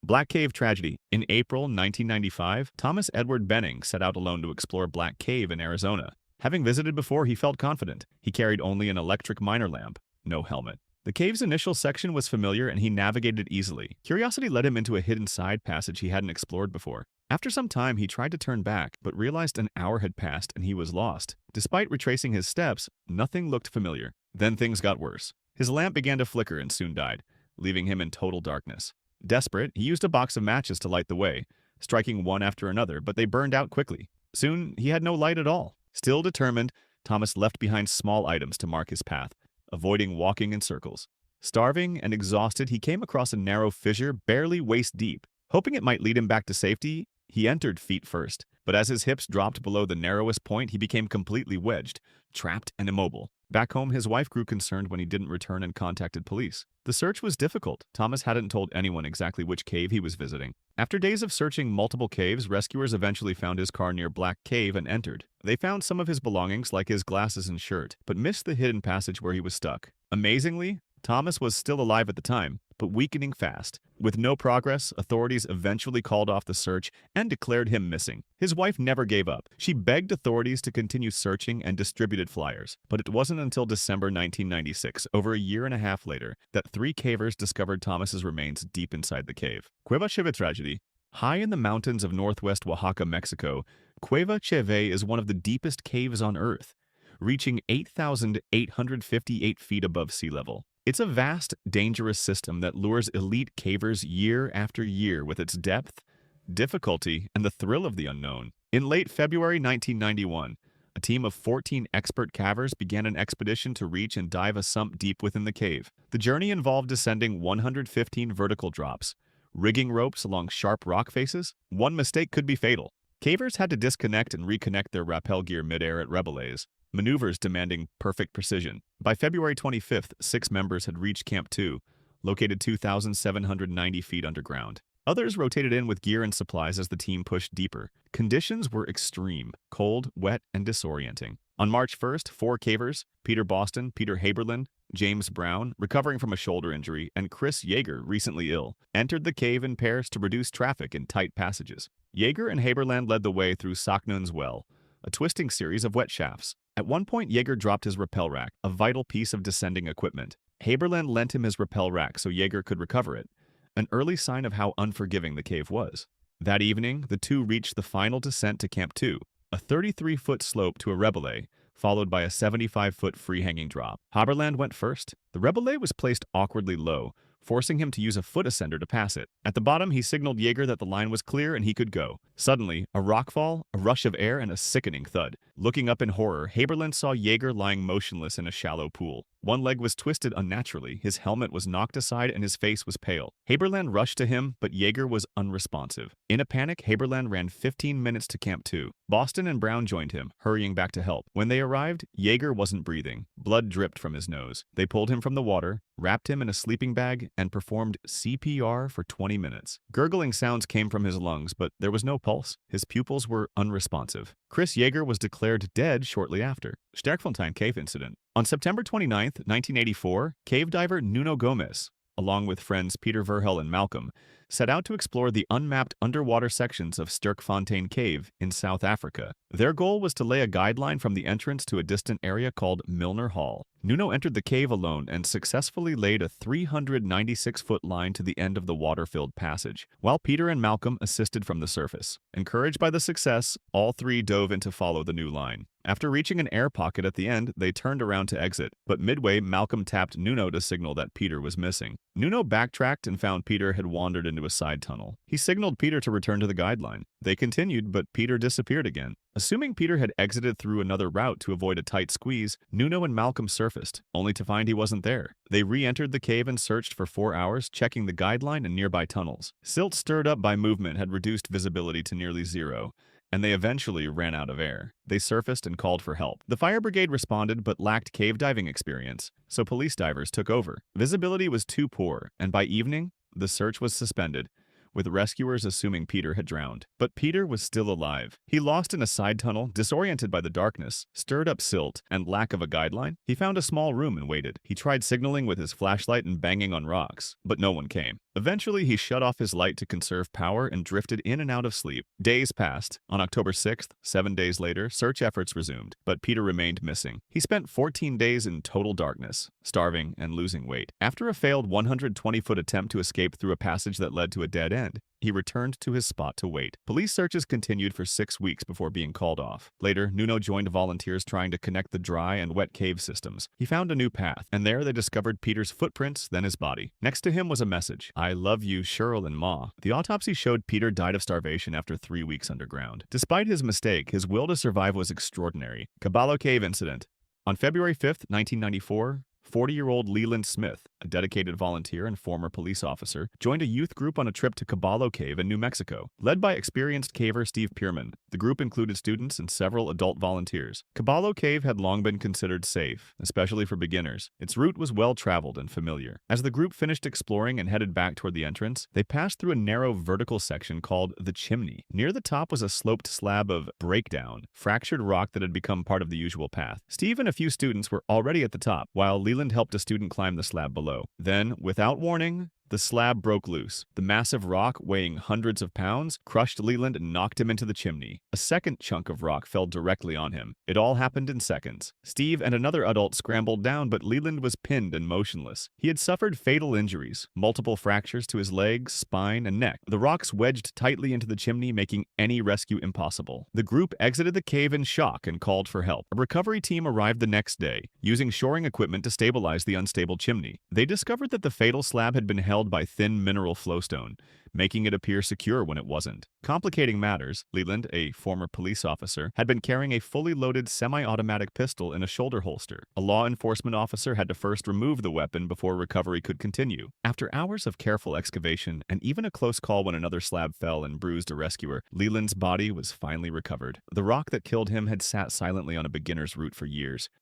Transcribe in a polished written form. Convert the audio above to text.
Black Cave Tragedy. In April 1995, Thomas Edward Benning set out alone to explore Black Cave in Arizona. Having visited before, he felt confident. He carried only an electric miner lamp, no helmet. The cave's initial section was familiar and he navigated easily. Curiosity led him into a hidden side passage he hadn't explored before. After some time, he tried to turn back, but realized an hour had passed and he was lost. Despite retracing his steps, nothing looked familiar. Then things got worse. His lamp began to flicker and soon died, leaving him in total darkness. Desperate, he used a box of matches to light the way, striking one after another, but they burned out quickly. Soon, he had no light at all. Still determined, Thomas left behind small items to mark his path, avoiding walking in circles. Starving and exhausted, he came across a narrow fissure barely waist deep. Hoping it might lead him back to safety, he entered feet first. But as his hips dropped below the narrowest point, he became completely wedged, trapped and immobile. Back home, his wife grew concerned when he didn't return and contacted police. The search was difficult. Thomas hadn't told anyone exactly which cave he was visiting. After days of searching multiple caves, rescuers eventually found his car near Black Cave and entered. They found some of his belongings, like his glasses and shirt, but missed the hidden passage where he was stuck. Amazingly, Thomas was still alive at the time, but weakening fast. With no progress, authorities eventually called off the search and declared him missing. His wife never gave up. She begged authorities to continue searching and distributed flyers. But it wasn't until December 1996, over a year and a half later, that 3 cavers discovered Thomas's remains deep inside the cave. Cueva Chevé Tragedy. High in the mountains of northwest Oaxaca, Mexico, Cueva Chevé is one of the deepest caves on Earth, reaching 8,858 feet above sea level. It's a vast, dangerous system that lures elite cavers year after year with its depth, difficulty, and the thrill of the unknown. In late February 1991, a team of 14 expert cavers began an expedition to reach and dive a sump deep within the cave. The journey involved descending 115 vertical drops, rigging ropes along sharp rock faces. One mistake could be fatal. Cavers had to disconnect and reconnect their rappel gear midair at rebelays, maneuvers demanding perfect precision. By February 25th, 6 members had reached Camp 2, located 2,790 feet underground. Others rotated in with gear and supplies as the team pushed deeper. Conditions were extreme, cold, wet, and disorienting. On March 1st, 4 cavers, Peter Boston, Peter Haberland, James Brown, recovering from a shoulder injury, and Chris Yeager, recently ill, entered the cave in pairs to reduce traffic in tight passages. Yeager and Haberland led the way through Saknun's Well, a twisting series of wet shafts. At one point, Yeager dropped his rappel rack, a vital piece of descending equipment. Haberland lent him his rappel rack so Yeager could recover it, an early sign of how unforgiving the cave was. That evening, the two reached the final descent to Camp 2, a 33-foot slope to a rebelay, followed by a 75-foot free-hanging drop. Haberland went first. The rebelay was placed awkwardly low, forcing him to use a foot ascender to pass it. At the bottom, he signaled Yeager that the line was clear and he could go. Suddenly, a rockfall, a rush of air, and a sickening thud. Looking up in horror, Haberland saw Yeager lying motionless in a shallow pool. One leg was twisted unnaturally, his helmet was knocked aside, and his face was pale. Haberland rushed to him, but Yeager was unresponsive. In a panic, Haberland ran 15 minutes to Camp 2. Boston and Brown joined him, hurrying back to help. When they arrived, Yeager wasn't breathing. Blood dripped from his nose. They pulled him from the water, wrapped him in a sleeping bag, and performed CPR for 20 minutes. Gurgling sounds came from his lungs, but there was no pulse. His pupils were unresponsive. Chris Yeager was declared dead shortly after. Sterkfontein Cave Incident. On September 29, 1984, cave diver Nuno Gomes, along with friends Peter Verhel and Malcolm, set out to explore the unmapped underwater sections of Sterkfontein Cave in South Africa. Their goal was to lay a guideline from the entrance to a distant area called Milner Hall. Nuno entered the cave alone and successfully laid a 396-foot line to the end of the water-filled passage, while Peter and Malcolm assisted from the surface. Encouraged by the success, all 3 dove in to follow the new line. After reaching an air pocket at the end, they turned around to exit, but midway, Malcolm tapped Nuno to signal that Peter was missing. Nuno backtracked and found Peter had wandered into a side tunnel. He signaled Peter to return to the guideline. They continued, but Peter disappeared again. Assuming Peter had exited through another route to avoid a tight squeeze, Nuno and Malcolm surfaced, only to find he wasn't there. They re-entered the cave and searched for 4 hours, checking the guideline and nearby tunnels. Silt stirred up by movement had reduced visibility to nearly zero, and they eventually ran out of air. They surfaced and called for help. The fire brigade responded but lacked cave diving experience, so police divers took over. Visibility was too poor, and by evening, the search was suspended, with rescuers assuming Peter had drowned. But Peter was still alive. He lost in a side tunnel, disoriented by the darkness, stirred up silt, and lack of a guideline. He found a small room and waited. He tried signaling with his flashlight and banging on rocks, but no one came. Eventually, he shut off his light to conserve power and drifted in and out of sleep. Days passed. On October 6th, 7 days later, search efforts resumed, but Peter remained missing. He spent 14 days in total darkness, starving and losing weight. After a failed 120-foot attempt to escape through a passage that led to a dead end, he returned to his spot to wait. Police searches continued for 6 weeks before being called off. Later, Nuno joined volunteers trying to connect the dry and wet cave systems. He found a new path, and there they discovered Peter's footprints, then his body. Next to him was a message: "I love you, Cheryl and Ma." The autopsy showed Peter died of starvation after 3 weeks underground. Despite his mistake, his will to survive was extraordinary. Caballo Cave Incident. On February 5th, 1994, 40-year-old Leland Smith, a dedicated volunteer and former police officer, joined a youth group on a trip to Caballo Cave in New Mexico. Led by experienced caver Steve Pierman, the group included students and several adult volunteers. Caballo Cave had long been considered safe, especially for beginners. Its route was well-traveled and familiar. As the group finished exploring and headed back toward the entrance, they passed through a narrow vertical section called the Chimney. Near the top was a sloped slab of breakdown, fractured rock that had become part of the usual path. Steve and a few students were already at the top, while Leland helped a student climb the slab below. Then, without warning, the slab broke loose. The massive rock, weighing hundreds of pounds, crushed Leland and knocked him into the chimney. A second chunk of rock fell directly on him. It all happened in seconds. Steve and another adult scrambled down, but Leland was pinned and motionless. He had suffered fatal injuries, multiple fractures to his legs, spine, and neck. The rocks wedged tightly into the chimney, making any rescue impossible. The group exited the cave in shock and called for help. A recovery team arrived the next day, using shoring equipment to stabilize the unstable chimney. They discovered that the fatal slab had been held by thin mineral flowstone, making it appear secure when it wasn't. Complicating matters, Leland, a former police officer, had been carrying a fully loaded semi-automatic pistol in a shoulder holster. A law enforcement officer had to first remove the weapon before recovery could continue. After hours of careful excavation, and even a close call when another slab fell and bruised a rescuer, Leland's body was finally recovered. The rock that killed him had sat silently on a beginner's route for years,